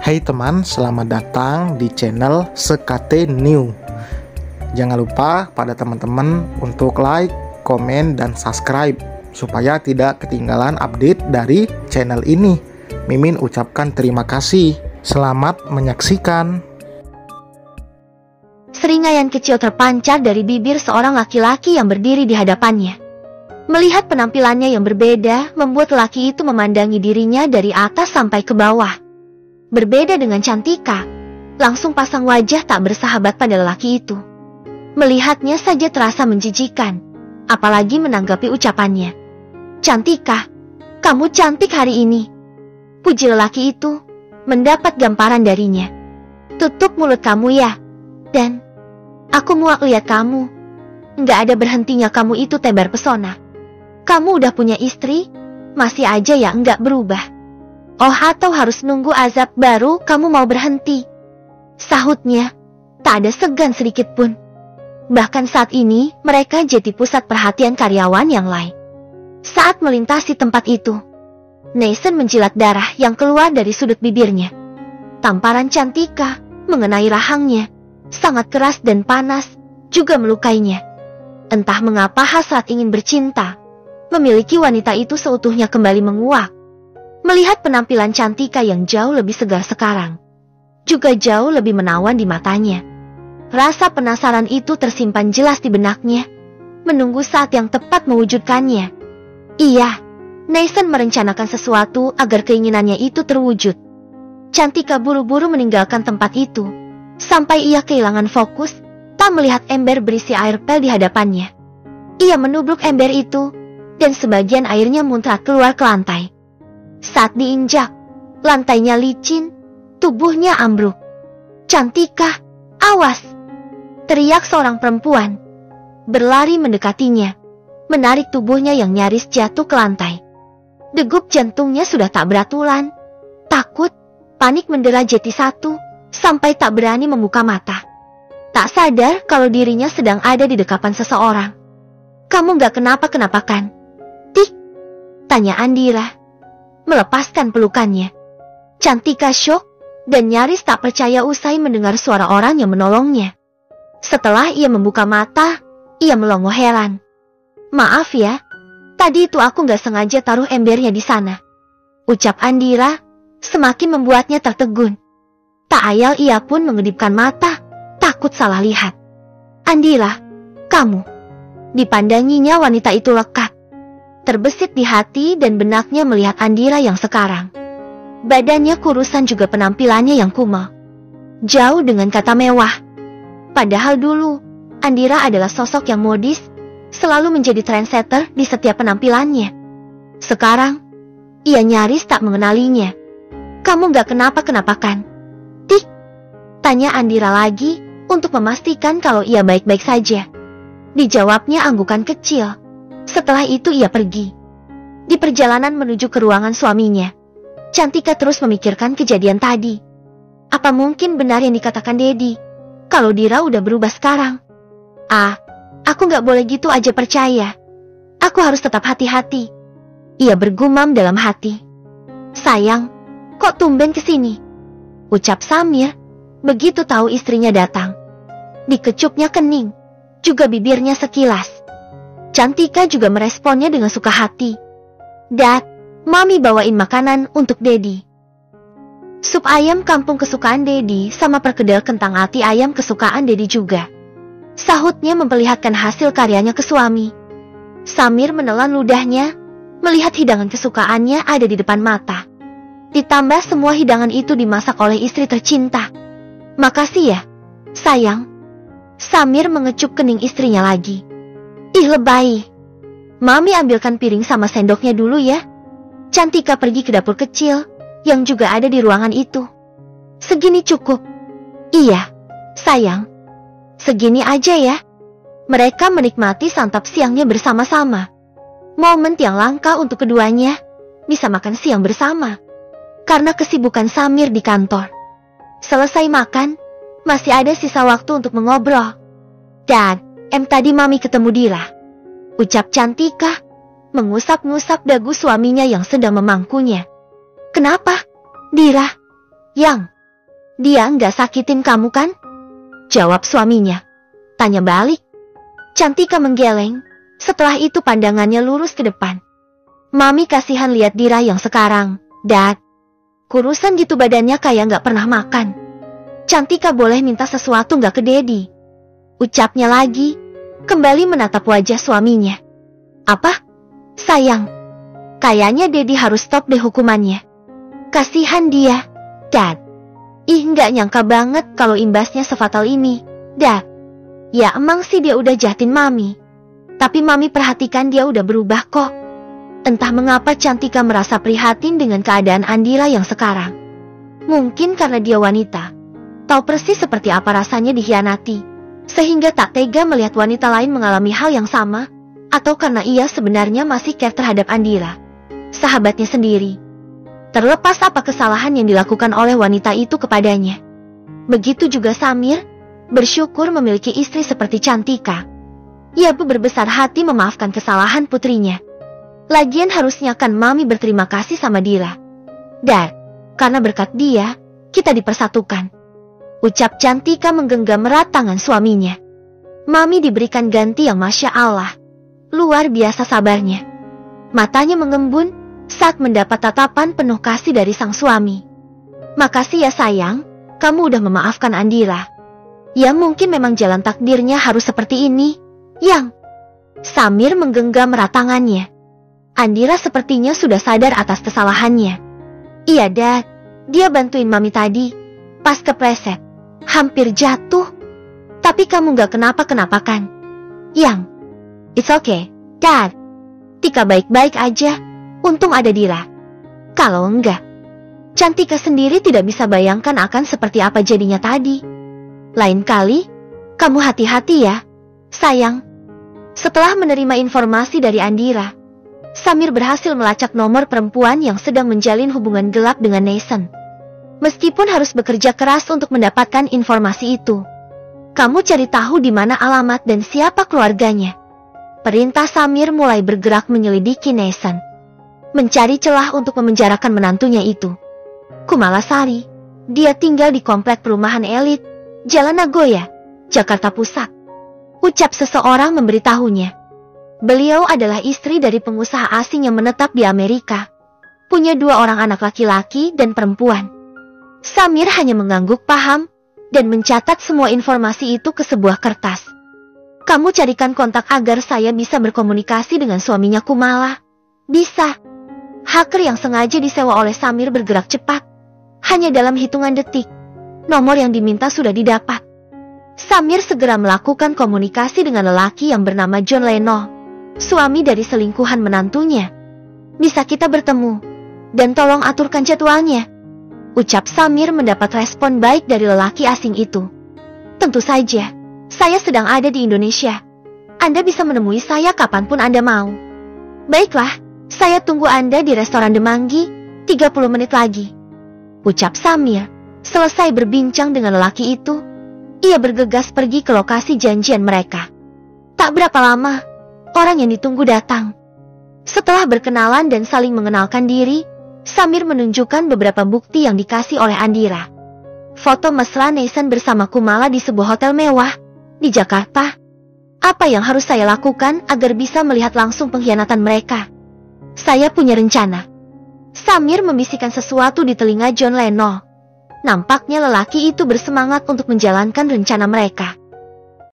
Hai teman, selamat datang di channel Sekate New. Jangan lupa pada teman-teman untuk like, komen, dan subscribe supaya tidak ketinggalan update dari channel ini. Mimin ucapkan terima kasih. Selamat menyaksikan. Seringayan kecil terpancar dari bibir seorang laki-laki yang berdiri di hadapannya. Melihat penampilannya yang berbeda, membuat laki itu memandangi dirinya dari atas sampai ke bawah. Berbeda dengan Cantika, langsung pasang wajah tak bersahabat pada lelaki itu. Melihatnya saja terasa menjijikan, apalagi menanggapi ucapannya. "Cantika, kamu cantik hari ini," puji lelaki itu, mendapat gamparan darinya. "Tutup mulut kamu ya, dan aku muak lihat kamu. Nggak ada berhentinya kamu itu tebar pesona. Kamu udah punya istri, masih aja ya nggak berubah. Oh, atau harus nunggu azab baru kamu mau berhenti?" Sahutnya, tak ada segan sedikit pun. Bahkan saat ini, mereka jadi pusat perhatian karyawan yang lain. Saat melintasi tempat itu, Nathan menjilat darah yang keluar dari sudut bibirnya. Tamparan Cantika mengenai rahangnya, sangat keras dan panas, juga melukainya. Entah mengapa hasrat ingin bercinta, memiliki wanita itu seutuhnya kembali menguak. Melihat penampilan Cantika yang jauh lebih segar sekarang, juga jauh lebih menawan di matanya. Rasa penasaran itu tersimpan jelas di benaknya, menunggu saat yang tepat mewujudkannya. Iya, Nathan merencanakan sesuatu agar keinginannya itu terwujud. Cantika buru-buru meninggalkan tempat itu, sampai ia kehilangan fokus, tak melihat ember berisi air pel di hadapannya. Ia menubruk ember itu, dan sebagian airnya muncrat keluar ke lantai. Saat diinjak, lantainya licin, tubuhnya ambruk. "Cantika, awas!" teriak seorang perempuan, berlari mendekatinya, menarik tubuhnya yang nyaris jatuh ke lantai. Degup jantungnya sudah tak beraturan, takut, panik mendera jeti satu, sampai tak berani membuka mata. Tak sadar kalau dirinya sedang ada di dekapan seseorang. "Kamu gak kenapa-kenapa kan?" "Tik," tanya Andira, melepaskan pelukannya. Cantika syok dan nyaris tak percaya usai mendengar suara orang yang menolongnya. Setelah ia membuka mata, ia melongo heran. "Maaf ya, tadi itu aku gak sengaja taruh embernya di sana," ucap Andira, semakin membuatnya tertegun. Tak ayal ia pun mengedipkan mata, takut salah lihat. "Andira, kamu?" Dipandanginya wanita itu lekat. Terbesit di hati dan benaknya melihat Andira yang sekarang. Badannya kurusan juga penampilannya yang kumal. Jauh dengan kata mewah. Padahal dulu, Andira adalah sosok yang modis, selalu menjadi trendsetter di setiap penampilannya. Sekarang, ia nyaris tak mengenalinya. "Kamu gak kenapa-kenapa kan?" "Tik," tanya Andira lagi, untuk memastikan kalau ia baik-baik saja. Dijawabnya anggukan kecil. Setelah itu ia pergi. Di perjalanan menuju ke ruangan suaminya, Cantika terus memikirkan kejadian tadi. Apa mungkin benar yang dikatakan Dedi, kalau Dira udah berubah sekarang? Aku gak boleh gitu aja percaya. Aku harus tetap hati-hati. Ia bergumam dalam hati. "Sayang, kok tumben kesini?" ucap Samir, begitu tahu istrinya datang. Dikecupnya kening, juga bibirnya sekilas. Cantika juga meresponnya dengan suka hati. "Dad, Mami bawain makanan untuk Dedi." Sup ayam kampung kesukaan Dedi sama perkedel kentang ati ayam kesukaan Dedi juga. Sahutnya memperlihatkan hasil karyanya ke suami. Samir menelan ludahnya, melihat hidangan kesukaannya ada di depan mata. Ditambah semua hidangan itu dimasak oleh istri tercinta. "Makasih ya, sayang." Samir mengecup kening istrinya lagi. "Ih, lebay. Mami ambilkan piring sama sendoknya dulu ya." Cantika pergi ke dapur kecil, yang juga ada di ruangan itu. "Segini cukup." "Iya, sayang. Segini aja ya." Mereka menikmati santap siangnya bersama-sama. Momen yang langka untuk keduanya, bisa makan siang bersama. Karena kesibukan Samir di kantor. Selesai makan, masih ada sisa waktu untuk mengobrol. "Dad, tadi Mami ketemu Dira," ucap Cantika, mengusap-ngusap dagu suaminya yang sedang memangkunya. "Kenapa, Dira?" Yang, dia nggak sakitin kamu kan? Jawab suaminya. Tanya balik. Cantika menggeleng. Setelah itu pandangannya lurus ke depan. Mami kasihan lihat Dira yang sekarang. Dad, kurusan gitu badannya kayak nggak pernah makan. Cantika boleh minta sesuatu nggak ke Dedi? Ucapnya lagi, kembali menatap wajah suaminya. Apa? Sayang, kayaknya Dedi harus stop deh hukumannya. Kasihan dia, Dad. Ih, nggak nyangka banget kalau imbasnya sefatal ini, Dad. Ya emang sih dia udah jahatin Mami. Tapi Mami perhatikan dia udah berubah kok. Entah mengapa Cantika merasa prihatin dengan keadaan Andira yang sekarang. Mungkin karena dia wanita, tahu persis seperti apa rasanya dikhianati, sehingga tak tega melihat wanita lain mengalami hal yang sama, atau karena ia sebenarnya masih care terhadap Andira, sahabatnya sendiri. Terlepas apa kesalahan yang dilakukan oleh wanita itu kepadanya. Begitu juga Samir, bersyukur memiliki istri seperti Cantika. Ia berbesar hati memaafkan kesalahan putrinya. Lagian harusnya kan Mami berterima kasih sama Dira. Dad, karena berkat dia, kita dipersatukan. Ucap Cantika menggenggam erat tangan suaminya. Mami diberikan ganti yang Masya Allah. Luar biasa sabarnya. Matanya mengembun saat mendapat tatapan penuh kasih dari sang suami. Makasih ya sayang, kamu udah memaafkan Andira. Ya mungkin memang jalan takdirnya harus seperti ini, Yang. Samir menggenggam erat tangannya. Andira sepertinya sudah sadar atas kesalahannya. Iya Dad, dia bantuin Mami tadi. Pas kepleset, hampir jatuh. Tapi kamu gak kenapa-kenapa kan? Yang, it's okay, Dad. Tika baik-baik aja, untung ada Dira. Kalau enggak, Cantika sendiri tidak bisa bayangkan akan seperti apa jadinya tadi. Lain kali, kamu hati-hati ya, sayang. Setelah menerima informasi dari Andira, Samir berhasil melacak nomor perempuan yang sedang menjalin hubungan gelap dengan Nathan. Meskipun harus bekerja keras untuk mendapatkan informasi itu. Kamu cari tahu di mana alamat dan siapa keluarganya. Perintah Samir mulai bergerak menyelidiki Nathan. Mencari celah untuk memenjarakan menantunya itu. Kumalasari, dia tinggal di komplek perumahan elit, Jalan Nagoya, Jakarta Pusat. Ucap seseorang memberitahunya. Beliau adalah istri dari pengusaha asing yang menetap di Amerika. Punya 2 orang anak laki-laki dan perempuan. Samir hanya mengangguk paham dan mencatat semua informasi itu ke sebuah kertas. Kamu carikan kontak agar saya bisa berkomunikasi dengan suaminya Kumala. Bisa. Hacker yang sengaja disewa oleh Samir bergerak cepat. Hanya dalam hitungan detik, nomor yang diminta sudah didapat. Samir segera melakukan komunikasi dengan lelaki yang bernama John Leno, suami dari selingkuhan menantunya. Bisa kita bertemu, dan tolong aturkan jadwalnya. Ucap Samir mendapat respon baik dari lelaki asing itu. Tentu saja, saya sedang ada di Indonesia. Anda bisa menemui saya kapanpun Anda mau. Baiklah, saya tunggu Anda di restoran Demanggi, 30 menit lagi. Ucap Samir, selesai berbincang dengan lelaki itu. Ia bergegas pergi ke lokasi janjian mereka. Tak berapa lama, orang yang ditunggu datang. Setelah berkenalan dan saling mengenalkan diri, Samir menunjukkan beberapa bukti yang dikasih oleh Andira. Foto mesra Nathan bersama Kumala di sebuah hotel mewah di Jakarta. Apa yang harus saya lakukan agar bisa melihat langsung pengkhianatan mereka? Saya punya rencana. Samir membisikkan sesuatu di telinga John Leno. Nampaknya lelaki itu bersemangat untuk menjalankan rencana mereka.